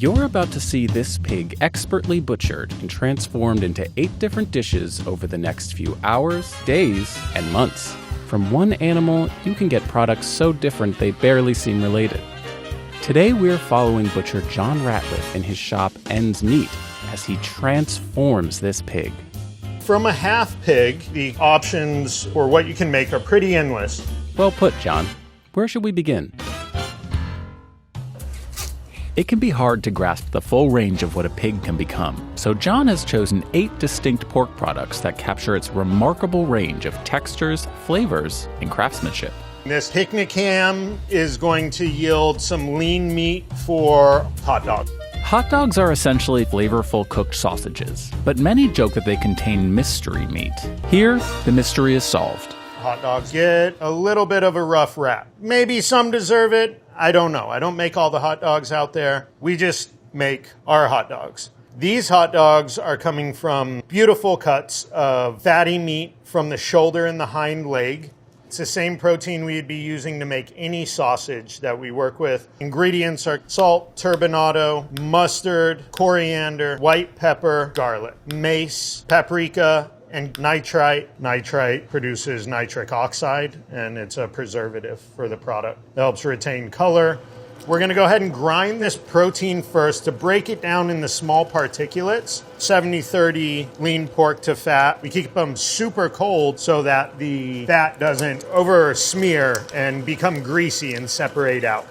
You're about to see this pig expertly butchered and transformed into 8 different dishes over the next few hours, days, and months. From one animal, you can get products so different they barely seem related. Today we're following butcher John Ratliff in his shop Ends Meat as he transforms this pig. From a half pig, the options for what you can make are pretty endless. Well put, John. Where should we begin? It can be hard to grasp the full range of what a pig can become, so John has chosen 8 distinct pork products that capture its remarkable range of textures, flavors, and craftsmanship. This picnic ham is going to yield some lean meat for hot dog. Hot dogs are essentially flavorful cooked sausages, but many joke that they contain mystery meat. Here, the mystery is solved. Hot dogs get a little bit of a rough rap. Maybe some deserve it. I don't know. I don't make all the hot dogs out there. We just make our hot dogs. These hot dogs are coming from beautiful cuts of fatty meat from the shoulder and the hind leg. It's the same protein we'd be using to make any sausage that we work with. Ingredients are salt, turbinado, mustard, coriander, white pepper, garlic, mace, paprika, and nitrite. Nitrite produces nitric oxide, and it's a preservative for the product. It helps retain color. We're going to go ahead and grind this protein first to break it down into small particulates. 70-30 lean pork to fat. We keep them super cold so that the fat doesn't over smear and become greasy and separate out.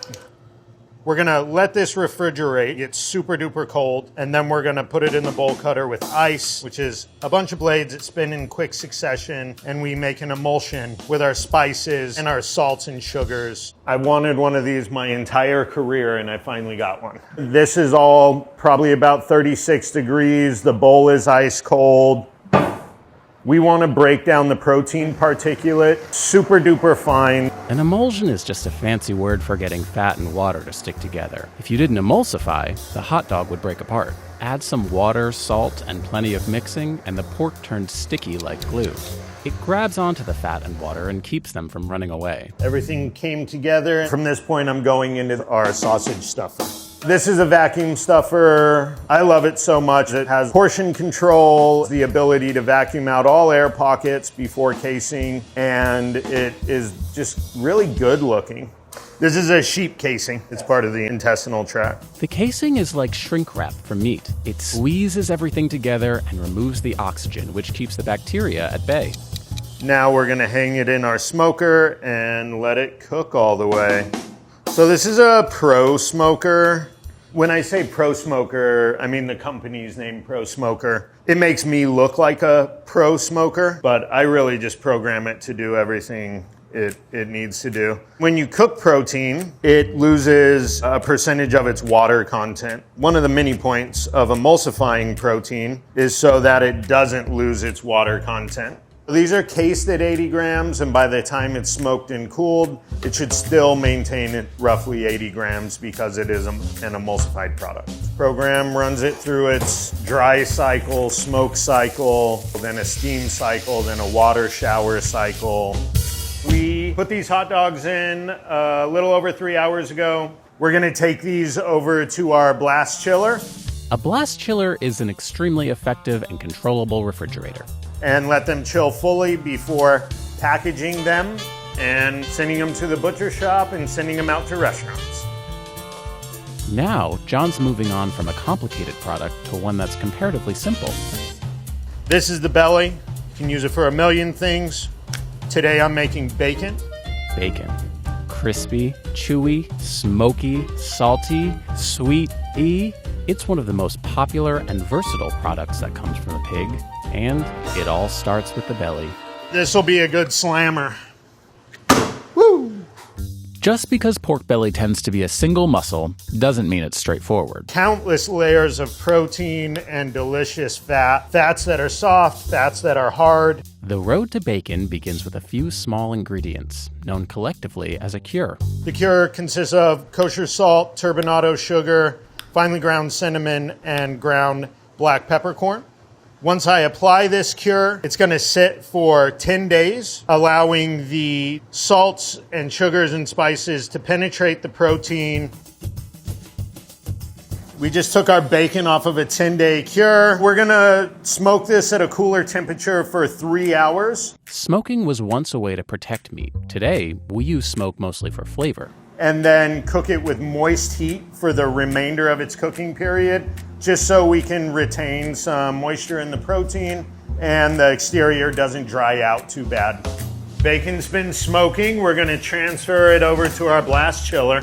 We're going to let this refrigerate, get super duper cold, and then we're going to put it in the bowl cutter with ice, which is a bunch of blades that spin in quick succession, and we make an emulsion with our spices and our salts and sugars. I wanted one of these my entire career, and I finally got one. This is all probably about 36 degrees. The bowl is ice cold. We want to break down the protein particulate super duper fine. An emulsion is just a fancy word for getting fat and water to stick together. If you didn't emulsify, the hot dog would break apart. Add some water, salt, and plenty of mixing, and the pork turns sticky like glue. It grabs onto the fat and water and keeps them from running away. Everything came together. From this point, I'm going into our sausage stuffer. This is a vacuum stuffer. I love it so much. It has portion control, the ability to vacuum out all air pockets before casing, and it is just really good looking. This is a sheep casing. It's part of the intestinal tract. The casing is like shrink wrap for meat. It squeezes everything together and removes the oxygen, which keeps the bacteria at bay. Now we're gonna hang it in our smoker and let it cook all the way. So this is a Pro Smoker. When I say Pro Smoker, I mean the company's name Pro Smoker. It makes me look like a pro smoker, but I really just program it to do everything it needs to do. When you cook protein, it loses a percentage of its water content. One of the many points of emulsifying protein is so that it doesn't lose its water content. These are cased at 80 grams, and by the time it's smoked and cooled, it should still maintain it roughly 80 grams because it is an emulsified product. Program runs it through its dry cycle, smoke cycle, then a steam cycle, then a water shower cycle. We put these hot dogs in a little over 3 hours ago. We're gonna take these over to our blast chiller. A blast chiller is an extremely effective and controllable refrigerator. And let them chill fully before packaging them and sending them to the butcher shop and sending them out to restaurants. Now, John's moving on from a complicated product to one that's comparatively simple. This is the belly. You can use it for a million things. Today I'm making bacon. Bacon. Crispy, chewy, smoky, salty, sweet-y. It's one of the most popular and versatile products that comes from a pig. And it all starts with the belly. This will be a good slammer. Woo! Just because pork belly tends to be a single muscle doesn't mean it's straightforward. Countless layers of protein and delicious fat. Fats that are soft, fats that are hard. The road to bacon begins with a few small ingredients, known collectively as a cure. The cure consists of kosher salt, turbinado sugar, finely ground cinnamon, and ground black peppercorn. Once I apply this cure, it's going to sit for 10 days, allowing the salts and sugars and spices to penetrate the protein. We just took our bacon off of a 10-day cure. We're gonna smoke this at a cooler temperature for 3 hours. Smoking was once a way to protect meat. Today, we use smoke mostly for flavor. And then cook it with moist heat for the remainder of its cooking period, just so we can retain some moisture in the protein and the exterior doesn't dry out too bad. Bacon's been smoking. We're gonna transfer it over to our blast chiller.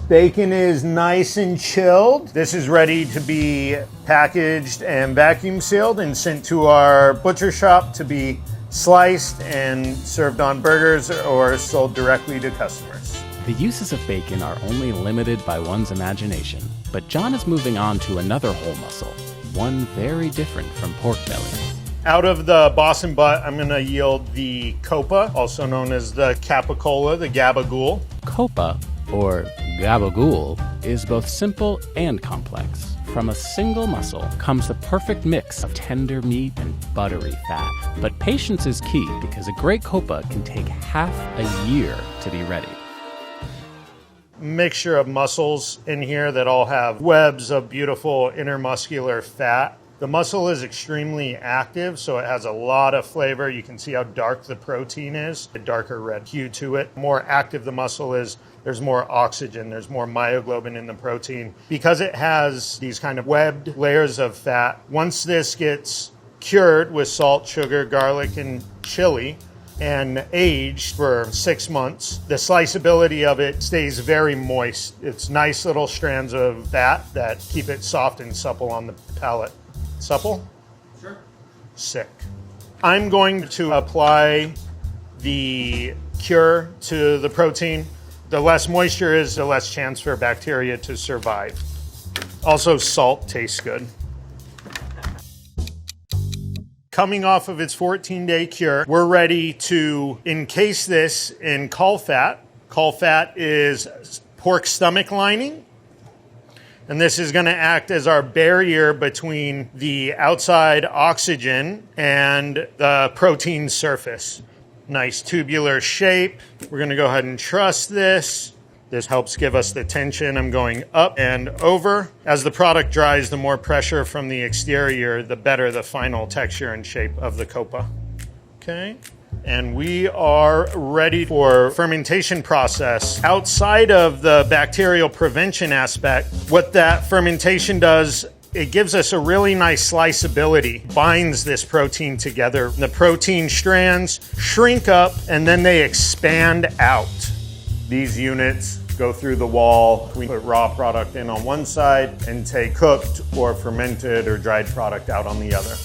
Bacon is nice and chilled. This is ready to be packaged and vacuum sealed and sent to our butcher shop to be sliced and served on burgers or sold directly to customers. The uses of bacon are only limited by one's imagination, but John is moving on to another whole muscle, one very different from pork belly. Out of the boss and butt, I'm gonna yield the Coppa, also known as the capicola, the gabagool. Coppa, or gabagool, is both simple and complex. From a single muscle comes the perfect mix of tender meat and buttery fat. But patience is key because a great Coppa can take half a year to be ready. Mixture of muscles in here that all have webs of beautiful intermuscular fat. The muscle is extremely active, so it has a lot of flavor. You can see how dark the protein is, a darker red hue to it. The more active the muscle is, there's more oxygen, there's more myoglobin in the protein. Because it has these kind of webbed layers of fat, once this gets cured with salt, sugar, garlic, and chili, and aged for 6 months, the sliceability of it stays very moist. It's nice little strands of fat that keep it soft and supple on the palate. Supple? Sure. Sick. I'm going to apply the cure to the protein. The less moisture is, the less chance for bacteria to survive. Also, salt tastes good. Coming off of its 14-day cure, we're ready to encase this in caul fat. Caul fat is pork stomach lining. And this is going to act as our barrier between the outside oxygen and the protein surface. Nice tubular shape. We're going to go ahead and truss this. This helps give us the tension. I'm going up and over. As the product dries, the more pressure from the exterior, the better the final texture and shape of the Coppa. Okay. And we are ready for fermentation process. Outside of the bacterial prevention aspect, what that fermentation does, it gives us a really nice sliceability, binds this protein together. The protein strands shrink up and then they expand out. These units go through the wall. We put raw product in on one side and take cooked or fermented or dried product out on the other.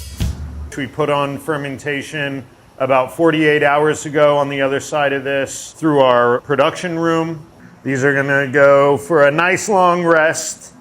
We put on fermentation about 48 hours ago on the other side of this through our production room. These are gonna go for a nice long rest.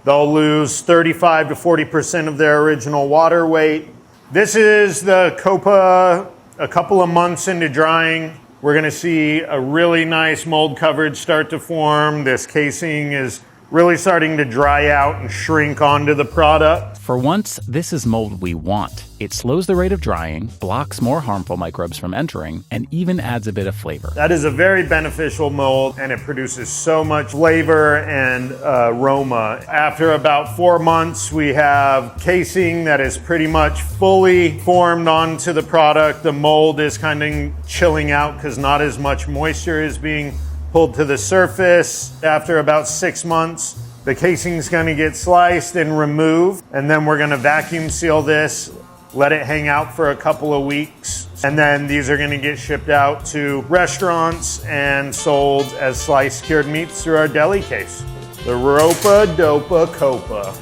They'll lose 35 to 40% of their original water weight. This is the Coppa a couple of months into drying. We're gonna see a really nice mold coverage start to form. This casing is really starting to dry out and shrink onto the product. For once, this is mold we want. It slows the rate of drying, blocks more harmful microbes from entering, and even adds a bit of flavor. That is a very beneficial mold, and it produces so much flavor and aroma. After about 4 months, we have casing that is pretty much fully formed onto the product. The mold is kind of chilling out because not as much moisture is being pulled to the surface. After about 6 months, the casing's gonna get sliced and removed, and then we're gonna vacuum seal this, let it hang out for a couple of weeks, and then these are gonna get shipped out to restaurants and sold as sliced cured meats through our deli case. The Ropa-Dopa Coppa.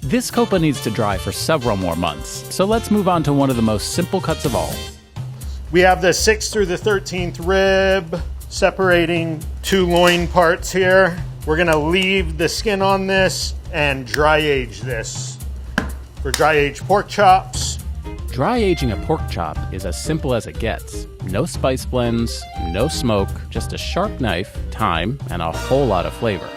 This Coppa needs to dry for several more months, so let's move on to one of the most simple cuts of all. We have the 6th through the 13th rib, separating 2 loin parts here. We're gonna leave the skin on this and dry age this. For dry aged pork chops. Dry aging a pork chop is as simple as it gets. No spice blends, no smoke, just a sharp knife, thyme, and a whole lot of flavor.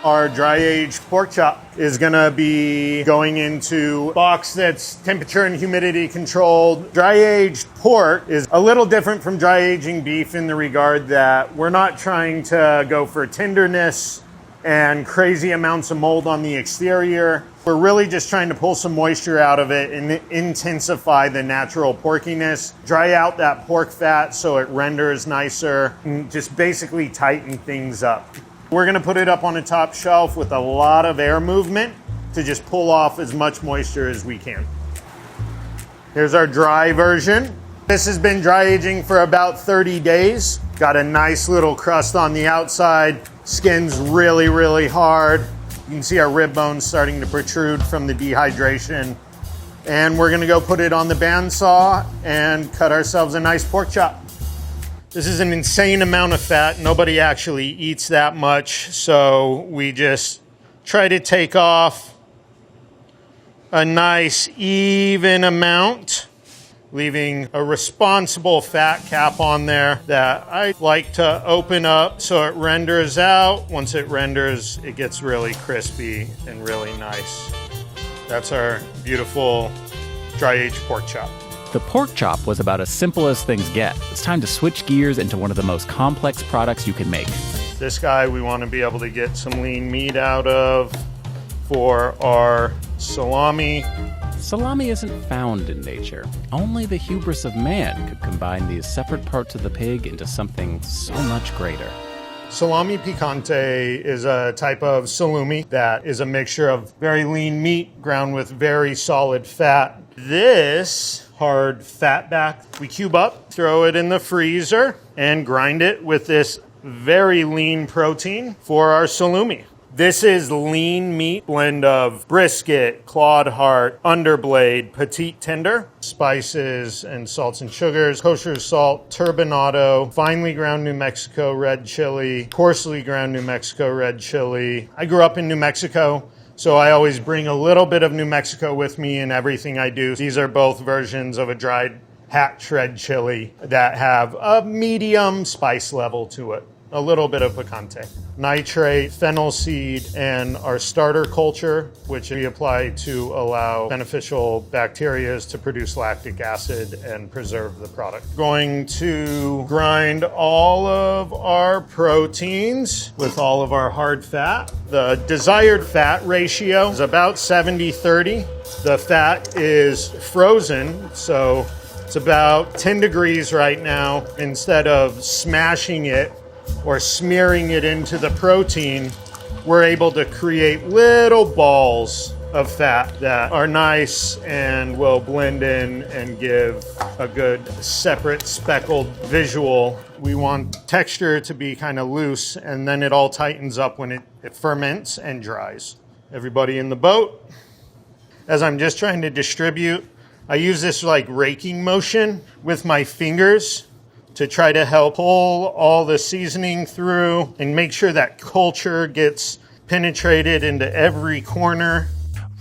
Our dry aged pork chop is gonna be going into a box that's temperature and humidity controlled. Dry aged pork is a little different from dry aging beef in the regard that we're not trying to go for tenderness and crazy amounts of mold on the exterior. We're really just trying to pull some moisture out of it and intensify the natural porkiness, dry out that pork fat so it renders nicer, and just basically tighten things up. We're gonna put it up on a top shelf with a lot of air movement to just pull off as much moisture as we can. Here's our dry version. This has been dry aging for about 30 days. Got a nice little crust on the outside. Skin's really, really hard. You can see our rib bones starting to protrude from the dehydration. And we're gonna go put it on the bandsaw and cut ourselves a nice pork chop. This is an insane amount of fat. Nobody actually eats that much, so we just try to take off a nice even amount, leaving a responsible fat cap on there that I like to open up so it renders out. Once it renders, it gets really crispy and really nice. That's our beautiful dry-aged pork chop. The pork chop was about as simple as things get. It's time to switch gears into one of the most complex products you can make. This guy we want to be able to get some lean meat out of for our salami. Salami isn't found in nature. Only the hubris of man could combine these separate parts of the pig into something so much greater. Salami Piccante is a type of salumi that is a mixture of very lean meat ground with very solid fat. This hard fat back we cube up, throw it in the freezer, and grind it with this very lean protein for our salumi. This is lean meat blend of brisket, clawed heart, underblade, petite tender, spices and salts and sugars, kosher salt, turbinado, finely ground New Mexico red chili, coarsely ground New Mexico red chili. I grew up in New Mexico, so I always bring a little bit of New Mexico with me in everything I do. These are both versions of a dried hatch red chili that have a medium spice level to it. A little bit of picante. Nitrate, fennel seed, and our starter culture, which we apply to allow beneficial bacteria to produce lactic acid and preserve the product. Going to grind all of our proteins with all of our hard fat. The desired fat ratio is about 70-30. The fat is frozen, so it's about 10 degrees right now. Instead of smashing it or smearing it into the protein, we're able to create little balls of fat that are nice and will blend in and give a good separate speckled visual. We want texture to be kind of loose, and then it all tightens up when it ferments and dries. Everybody in the boat? As I'm just trying to distribute, I use this like raking motion with my fingers to try to help pull all the seasoning through and make sure that culture gets penetrated into every corner.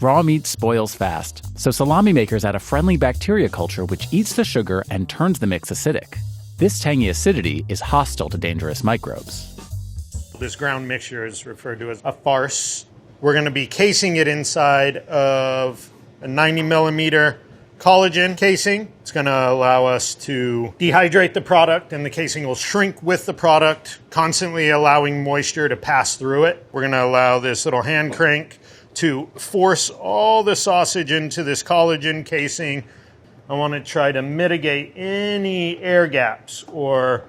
Raw meat spoils fast, so salami makers add a friendly bacteria culture which eats the sugar and turns the mix acidic. This tangy acidity is hostile to dangerous microbes. This ground mixture is referred to as a farce. We're going to be casing it inside of a 90 millimeter collagen casing. It's going to allow us to dehydrate the product, and the casing will shrink with the product, constantly allowing moisture to pass through it. We're going to allow this little hand crank to force all the sausage into this collagen casing. I want to try to mitigate any air gaps or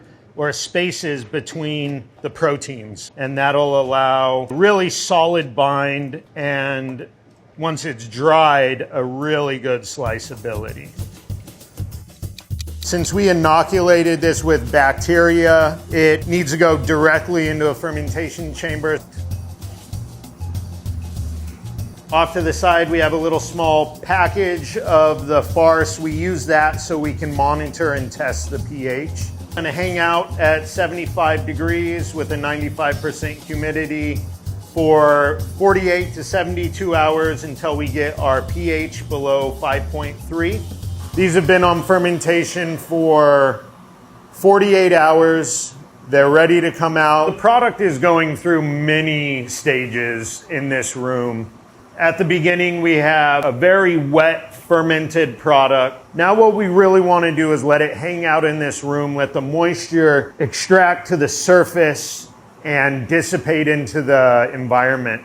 spaces between the proteins, and that'll allow really solid bind, and once it's dried, a really good sliceability. Since we inoculated this with bacteria, it needs to go directly into a fermentation chamber. Off to the side, we have a little small package of the farce. We use that so we can monitor and test the pH. I'm gonna hang out at 75 degrees with a 95% humidity for 48 to 72 hours until we get our pH below 5.3. These have been on fermentation for 48 hours. They're ready to come out. The product is going through many stages in this room. At the beginning, we have a very wet, fermented product. Now what we really want to do is let it hang out in this room, let the moisture extract to the surface and dissipate into the environment.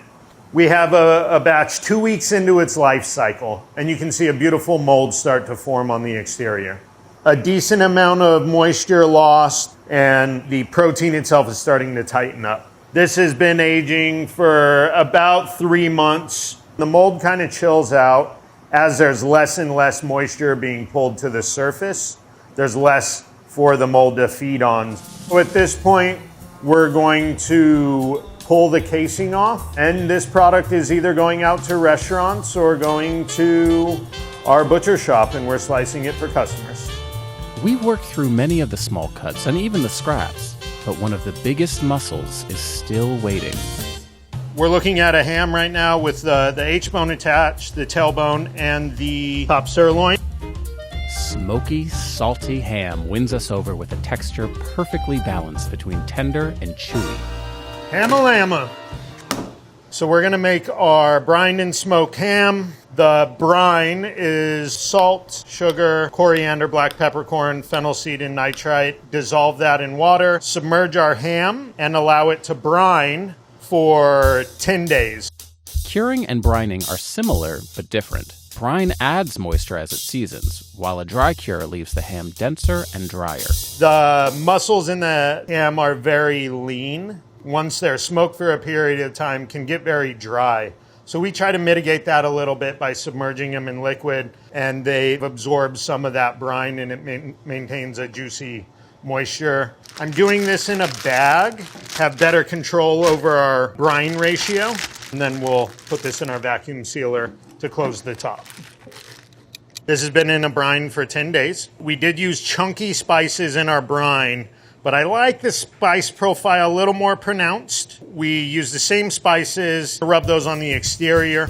We have a batch 2 weeks into its life cycle, and you can see a beautiful mold start to form on the exterior. A decent amount of moisture lost, and the protein itself is starting to tighten up. This has been aging for about 3 months. The mold kind of chills out as there's less and less moisture being pulled to the surface. There's less for the mold to feed on. So at this point, we're going to pull the casing off, and this product is either going out to restaurants or going to our butcher shop, and we're slicing it for customers. We worked through many of the small cuts and even the scraps, but one of the biggest muscles is still waiting. We're looking at a ham right now with the H-bone attached, the tailbone, and the top sirloin. Smoky, salty ham wins us over with a texture perfectly balanced between tender and chewy. Ham-a-llama. So we're gonna make our brine and smoked ham. The brine is salt, sugar, coriander, black peppercorn, fennel seed, and nitrite. Dissolve that in water, submerge our ham, and allow it to brine for 10 days. Curing and brining are similar but different. Brine adds moisture as it seasons, while a dry cure leaves the ham denser and drier. The muscles in the ham are very lean. Once they're smoked for a period of time, can get very dry. So we try to mitigate that a little bit by submerging them in liquid, and they've absorbed some of that brine, and it maintains a juicy moisture. I'm doing this in a bag, have better control over our brine ratio, and then we'll put this in our vacuum sealer to close the top. This has been in a brine for 10 days. We did use chunky spices in our brine, but I like the spice profile a little more pronounced. We use the same spices to rub those on the exterior.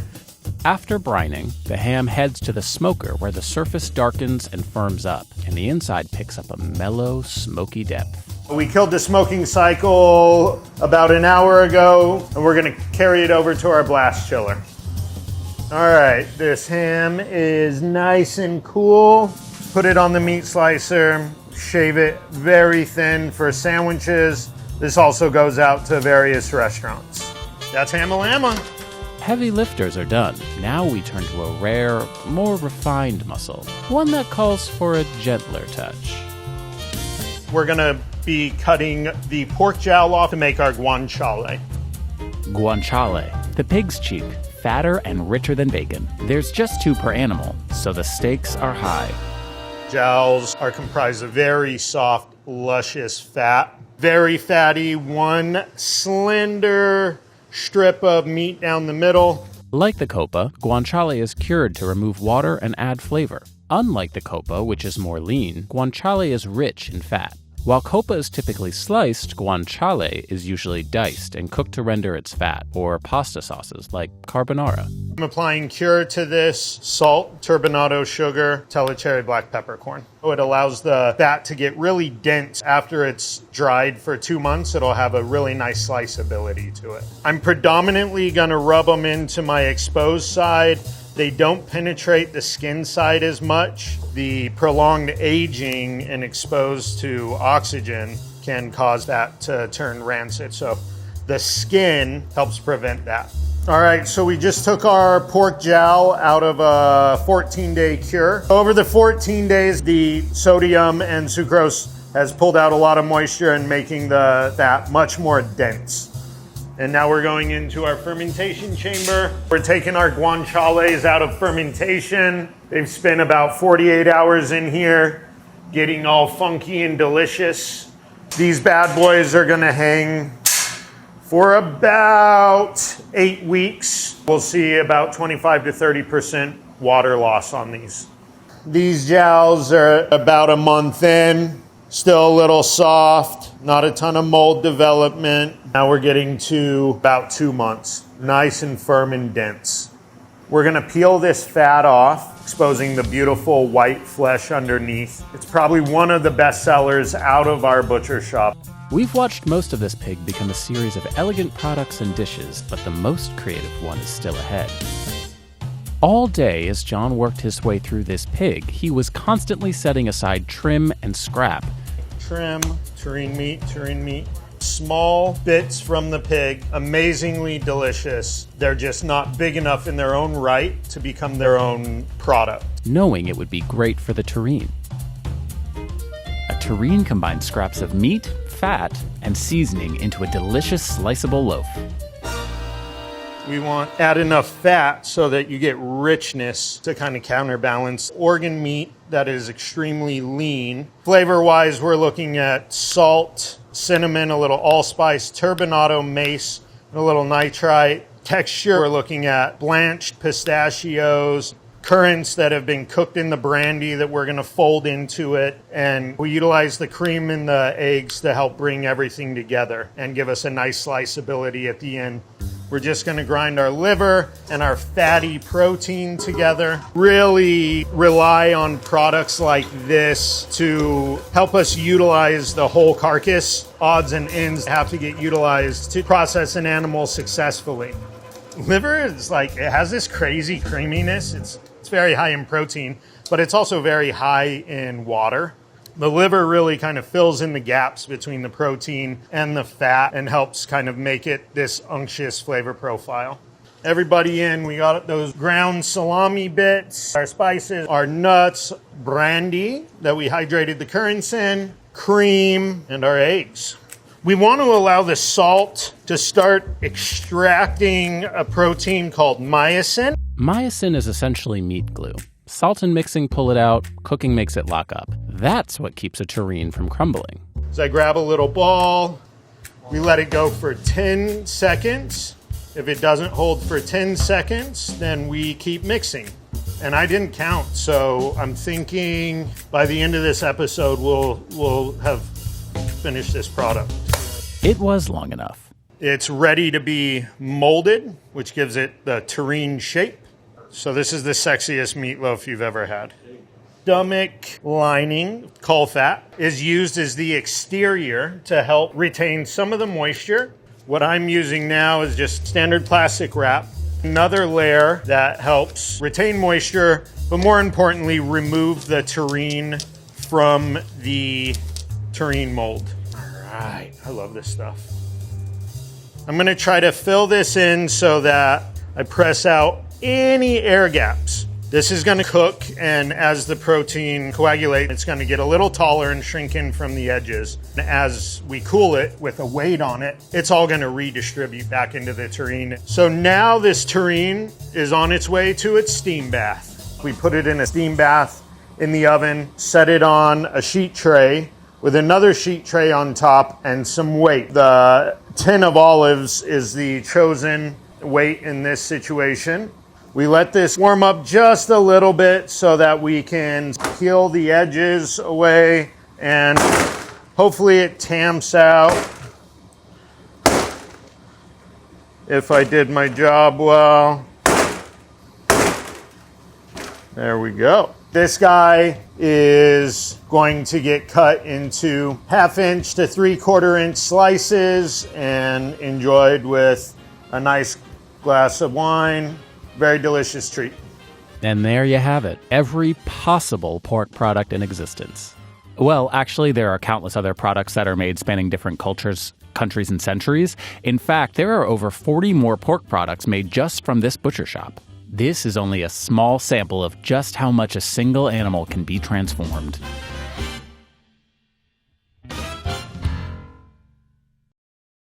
After brining, the ham heads to the smoker where the surface darkens and firms up, and the inside picks up a mellow, smoky depth. We killed the smoking cycle about an hour ago, and we're gonna carry it over to our blast chiller. All right, this ham is nice and cool. Put it on the meat slicer, shave it very thin for sandwiches. This also goes out to various restaurants. That's ham-a-llama. Heavy lifters are done. Now we turn to a rare, more refined muscle, one that calls for a gentler touch. We're gonna be cutting the pork jowl off to make our guanciale. Guanciale, the pig's cheek, fatter and richer than bacon. There's just 2 per animal, so the stakes are high. Jowls are comprised of very soft, luscious fat. Very fatty, one slender strip of meat down the middle. Like the Coppa, Guanciale is cured to remove water and add flavor. Unlike the Coppa, which is more lean, Guanciale is rich in fat. While Coppa is typically sliced, Guanciale is usually diced and cooked to render its fat, or pasta sauces like carbonara. I'm applying cure to this: salt, turbinado sugar, Tellicherry black peppercorn. It allows the fat to get really dense. After it's dried for 2 months, it'll have a really nice sliceability to it. I'm predominantly gonna rub them into my exposed side. They don't penetrate the skin side as much. The prolonged aging and exposed to oxygen can cause that to turn rancid. So the skin helps prevent that. All right, so we just took our pork jowl out of a 14-day cure. Over the 14 days, the sodium and sucrose has pulled out a lot of moisture and making the fat much more dense. And now we're going into our fermentation chamber. We're taking our guanciales out of fermentation. They've spent about 48 hours in here, getting all funky and delicious. These bad boys are gonna hang for about 8 weeks. We'll see about 25 to 30% water loss on these. These jowls are about a month in, still a little soft, not a ton of mold development. Now we're getting to about 2 months, nice and firm and dense. We're gonna peel this fat off, exposing the beautiful white flesh underneath. It's probably one of the best sellers out of our butcher shop. We've watched most of this pig become a series of elegant products and dishes, but the most creative one is still ahead. All day as John worked his way through this pig, he was constantly setting aside trim and scrap. Trim, terrine meat, Small bits from the pig, amazingly delicious. They're just not big enough in their own right to become their own product. Knowing it would be great for the terrine. A terrine combines scraps of meat, fat, and seasoning into a delicious sliceable loaf. We want to add enough fat so that you get richness to kind of counterbalance organ meat that is extremely lean. Flavor-wise, we're looking at salt, cinnamon, a little allspice, turbinado, mace, and a little nitrite. Texture, we're looking at blanched pistachios, currants that have been cooked in the brandy that we're going to fold into it. And we utilize the cream and the eggs to help bring everything together and give us a nice sliceability at the end. We're just going to grind our liver and our fatty protein together. Really rely on products like this to help us utilize the whole carcass. Odds and ends have to get utilized to process an animal successfully. Liver is like, it has this crazy creaminess. It's very high in protein, but it's also very high in water. The liver really kind of fills in the gaps between the protein and the fat and helps kind of make it this unctuous flavor profile. Everybody in, we got those ground salami bits, our spices, our nuts, brandy that we hydrated the currants in, cream, and our eggs. We want to allow the salt to start extracting a protein called myosin. Myosin is essentially meat glue. Salt and mixing pull it out, cooking makes it lock up. That's what keeps a terrine from crumbling. So I grab a little ball, we let it go for 10 seconds. If it doesn't hold for 10 seconds, then we keep mixing. And I didn't count, so I'm thinking by the end of this episode, we'll have finished this product. It was long enough. It's ready to be molded, which gives it the terrine shape. So this is the sexiest meatloaf you've ever had. Stomach lining, caul fat, is used as the exterior to help retain some of the moisture. What I'm using now is just standard plastic wrap. Another layer that helps retain moisture, but more importantly, remove the terrine from the terrine mold. All right, I love this stuff. I'm going to try to fill this in so that I press out any air gaps. This is going to cook, and as the protein coagulates, it's going to get a little taller and shrink in from the edges. And as we cool it with a weight on it, it's all going to redistribute back into the terrine. So now this terrine is on its way to its steam bath. We put it in a steam bath in the oven, set it on a sheet tray with another sheet tray on top and some weight. The tin of olives is the chosen weight in this situation. We let this warm up just a little bit so that we can peel the edges away and hopefully it tamps out. If I did my job well. There we go. This guy is going to get cut into 1/2 inch to 3/4 inch slices and enjoyed with a nice glass of wine. Very delicious treat. And there you have it, every possible pork product in existence. Well, actually, there are countless other products that are made spanning different cultures, countries, and centuries. In fact, there are over 40 more pork products made just from this butcher shop. This is only a small sample of just how much a single animal can be transformed.